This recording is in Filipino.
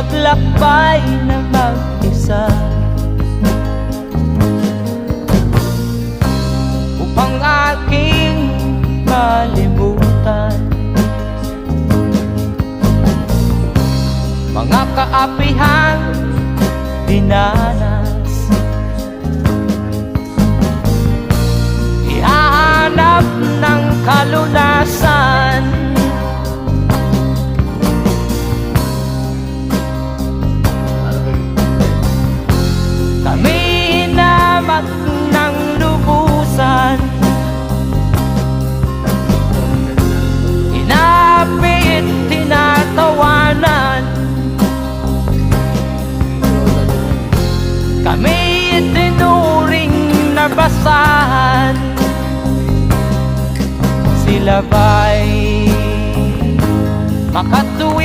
naglakbay na mag-isa upang aking malimutan mga kaapihan dinanas. Ihahanap ng kalunasan kami hinamak ng lubusan, inapit, tinatawanan, kami itinuring na basahan. Sila ba'y makatuwid